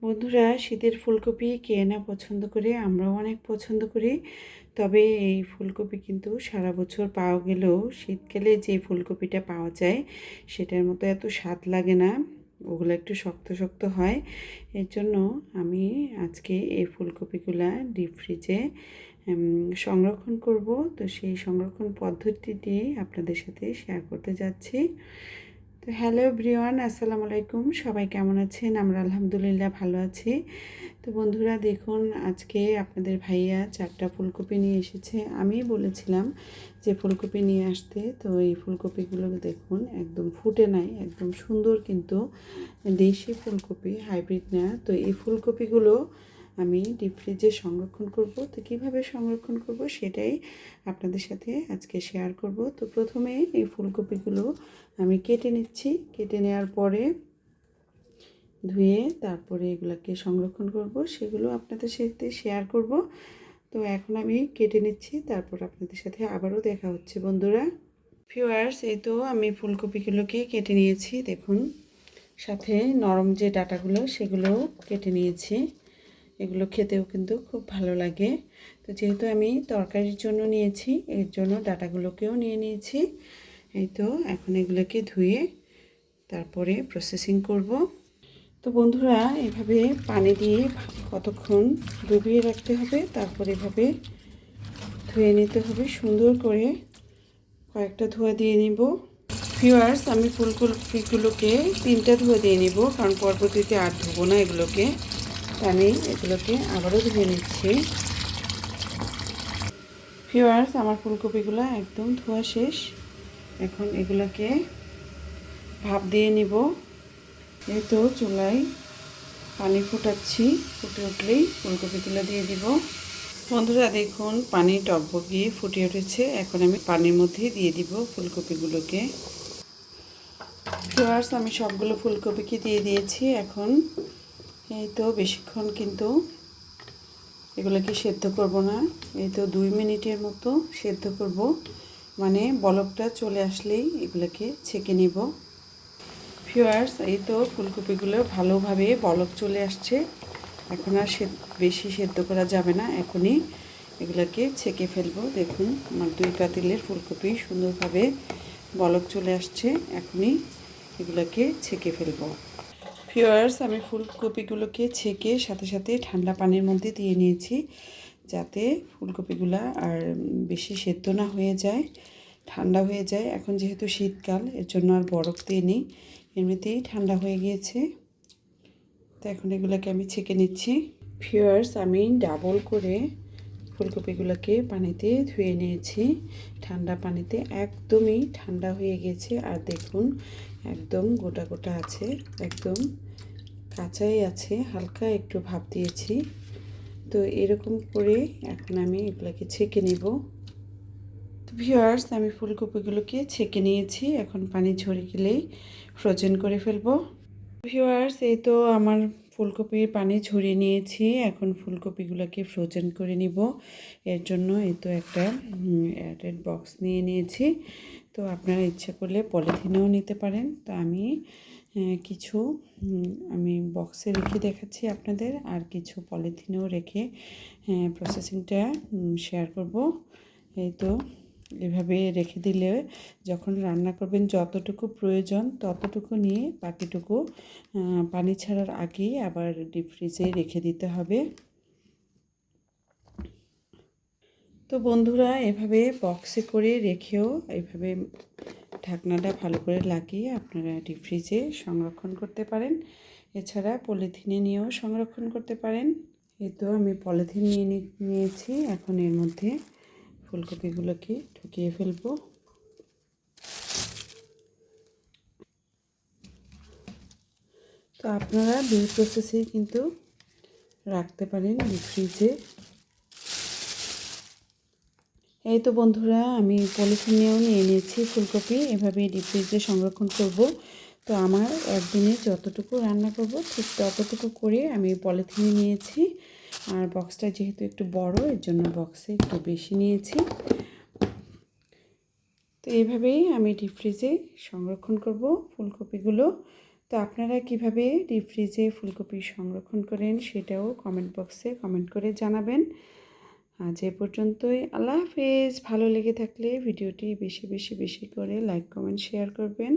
বন্ধুরা, শীতের ফুলকপি কে না পছন্দ করে? আমরাও অনেক পছন্দ করি। তবে এই ফুলকপি কিন্তু সারা বছর পাওয়া গেলেও শীতকালে যে ফুলকপিটা পাওয়া যায় সেটার মতো এত স্বাদ লাগে না। ওগুলো একটু শক্ত শক্ত হয়। এর জন্য আমি আজকে এই ফুলকপিগুলা ডিপ ফ্রিজে সংরক্ষণ করব। তো সেই সংরক্ষণ পদ্ধতিটি আপনাদের সাথে শেয়ার করতে যাচ্ছি। তো হ্যালো এভরিওয়ান, আসসালামু আলাইকুম। সবাই কেমন আছেন? আমরা আলহামদুলিল্লাহ ভালো আছি। তো বন্ধুরা দেখুন, আজকে আপনাদের ভাইয়া 4টা ফুলকপি নিয়ে এসেছে। আমি বলেছিলাম যে ফুলকপি নিয়ে আসতে, তো এই ফুলকপিগুলো দেখুন একদম ফুটে নাই, একদম সুন্দর, কিন্তু দেশি ফুলকপি, হাইব্রিড না। তো এই ফুলকপিগুলো আমি ডিপ ফ্রিজে সংরক্ষণ করব। তো কীভাবে সংরক্ষণ করব সেটাই আপনাদের সাথে আজকে শেয়ার করব। তো প্রথমে এই ফুলকপিগুলো আমি কেটে নিচ্ছি। কেটে নেওয়ার পরে ধুয়ে তারপরে এগুলোকে সংরক্ষণ করব, সেগুলো আপনাদের সাথে শেয়ার করব। তো এখন আমি কেটে নিচ্ছি, তারপর আপনাদের সাথে আবারও দেখা হচ্ছে বন্ধুরা। ভিউয়ার্স, এই তো আমি ফুলকপিগুলোকে কেটে নিয়েছি। দেখুন, সাথে নরম যে ডাঁটাগুলো সেগুলোও কেটে নিয়েছি। এগুলো খেতেও কিন্তু খুব ভালো লাগে। তো যেহেতু আমি তরকারির জন্য নিয়েছি, এর জন্য ডাঁটাগুলোকেও নিয়ে নিয়েছি। এই তো এখন এগুলোকে ধুয়ে তারপরে প্রসেসিং করব। তো বন্ধুরা, এভাবে পানি দিয়ে কতক্ষণ ডুবিয়ে রাখতে হবে, তারপর এভাবে ধুয়ে নিতে হবে সুন্দর করে। কয়েকটা ধোয়া দিয়ে নিব। ভিউয়ার্স, আমি ফুলকপিগুলোকে 3টা ধুয়ে দিয়ে নিব, কারণ পরবর্তীতে আর ধোবো না এগুলোকে। আমি এগুলোকে আবারও ধুয়ে নিচ্ছি। ভিউয়ার্স, আমার ফুলকপিগুলো একদম ধোয়া শেষ। এখন এগুলোকে ভাপ দিয়ে নিব। এই তো চুলায় পানি ফুটাচ্ছি, ফুটে উঠলেই ফুলকপিগুলো দিয়ে দিব। বন্ধুরা দেখুন, পানি টকবগিয়ে ফুটে উঠেছে। এখন আমি পানির মধ্যে দিয়ে দিব ফুলকপিগুলোকে। ভিউয়ার্স, আমি সবগুলো ফুলকপিকে দিয়ে দিয়েছি। এখন এই তো বেশিক্ষণ কিন্তু এগুলোকে সেদ্ধ করব না। এই তো 2 মিনিটের মতো সেদ্ধ করব, মানে বলকটা চলে আসলেই এগুলোকে ছেঁকে নিব। ভিউয়ার্স, এই তো ফুলকপিগুলো ভালোভাবে বলক চলে আসছে। এখন আর বেশি সেদ্ধ করা যাবে না, এখনই এগুলোকে ছেঁকে ফেলবো। দেখুন, আমার 2 পাতিলের ফুলকপি সুন্দরভাবে বলক চলে আসছে। এখনই এগুলোকে ছেঁকে ফেলবো। ভিউয়ার্স, আমি ফুলকপিগুলোকে ছেঁকে সাথে সাথে ঠান্ডা পানির মধ্যে দিয়ে নিয়েছি, যাতে ফুলকপিগুলো আর বেশি সেদ্ধ না হয়ে যায়, ঠান্ডা হয়ে যায়। এখন যেহেতু শীতকাল, এর জন্য আর বরফ দিয়ে নিই, এমনিতেই ঠান্ডা হয়ে গিয়েছে। তো এখন এগুলোকে আমি ছেঁকে নিচ্ছি। ভিউয়ার্স, আমি ডাবল করে ফুলকপিগুলোকে পানিতে ধুয়ে নিয়েছি, ঠান্ডা পানিতে। একদমই ঠান্ডা হয়ে গেছে। আর দেখুন, একদম গোটা গোটা আছে, একদম কাঁচাই আছে, হালকা একটু ভাপ দিয়েছি। তো এরকম করে এখন আমি এগুলোকে ছেঁকে নিব। তো ভিউয়ার্স, আমি ফুলকপিগুলোকে ছেঁকে নিয়েছি। এখন পানি ঝরে গেলেই ফ্রোজেন করে ফেলবো। ভিউয়ার্স, এই তো আমার ফুলকপির পানি ঝরিয়ে নিয়েছি। এখন ফুলকপিগুলোকে ফ্রোজেন করে নিব। এর জন্য এই তো একটা এয়ারটাইট বক্স নিয়ে নিয়েছি। তো আপনারা ইচ্ছা করলে পলিথিনেও নিতে পারেন। তো আমি কিছু আমি বক্সে রেখে দেখাচ্ছি আপনাদের, আর কিছু পলিথিনেও রেখে প্রসেসিংটা শেয়ার করব। এই তো এভাবে রেখে দিলে যখন রান্না করবেন যতটুকু প্রয়োজন ততটুকু নিয়ে বাকিটুকু পানি ছাড়ার আগেই আবার ডিপ ফ্রিজে রেখে দিতে হবে। তো বন্ধুরা, এভাবে বক্সে করে রেখেও এইভাবে ঢাকনাটা ভালো করে লাগিয়ে আপনারা ডিপ ফ্রিজে সংরক্ষণ করতে পারেন। এছাড়া পলিথিনে নিয়েও সংরক্ষণ করতে পারেন। এই তো আমি পলিথিন নিয়েছি। এখন এর মধ্যে ফুলকপিগুলোকে ঢুকিয়ে ফেলবো। তো আপনারা দুই প্রসেসে কিন্তু রাখতে পারেন ডিপ ফ্রিজে। এই তো বন্ধুরা, আমি পলিথিন নিয়েও নিয়ে নিয়েছি ফুলকপি। এভাবে ডিপ ফ্রিজে সংরক্ষণ করব। তো আমার একদিনে যতটুকু রান্না করব ঠিক ততটুকু করে আমি পলিথিনে নিয়েছি। আর বক্সটা যেহেতু একটু বড়, এর জন্য বক্সে একটু বেশি নিয়েছি। তো এইভাবেই আমি ডিপ ফ্রিজে সংরক্ষণ করব ফুলকপিগুলো। তো তো আপনারা কিভাবে ডিপ ফ্রিজে ফুলকপি সংরক্ষণ করেন সেটাও কমেন্ট বক্সে কমেন্ট করে জানাবেন। আজ এ পর্যন্তই। আল্লাহ হাফেজ। ভালো লেগে থাকলে ভিডিওটি বেশি করে লাইক কমেন্ট শেয়ার করবেন।